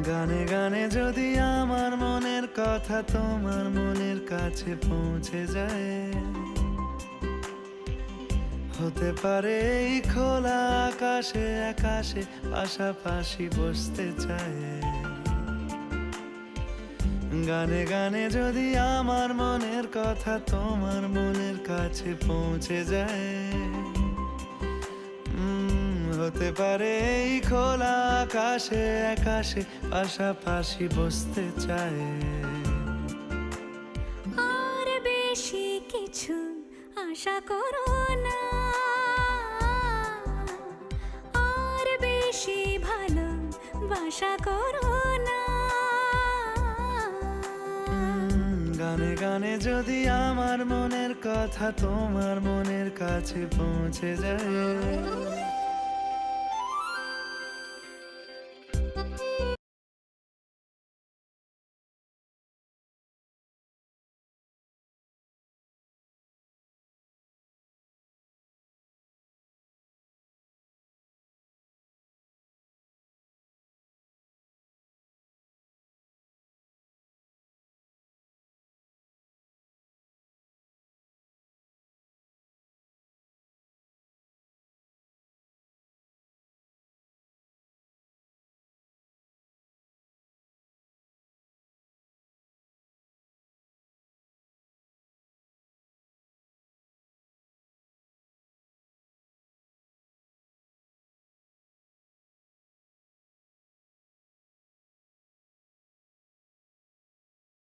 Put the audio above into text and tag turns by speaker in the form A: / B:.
A: গানে গানে যদি আমার মনের কথা তোমার মনের কাছে পৌঁছে যায়, হতে পারে এই খোলা আকাশে আকাশে পাশাপাশি বসতে চায়। গানে গানে যদি আমার মনের কথা তোমার মনের কাছে পৌঁছে যায়, হতে পারে এই খোলা আকাশে আকাশে পাশাপাশি বসতে চায়।
B: আর বেশি কিছু আশা করো না, আর বেশি ভালোবাসা করো না।
A: গানে গানে যদি আমার মনের কথা তোমার মনের কাছে পৌঁছে যায়,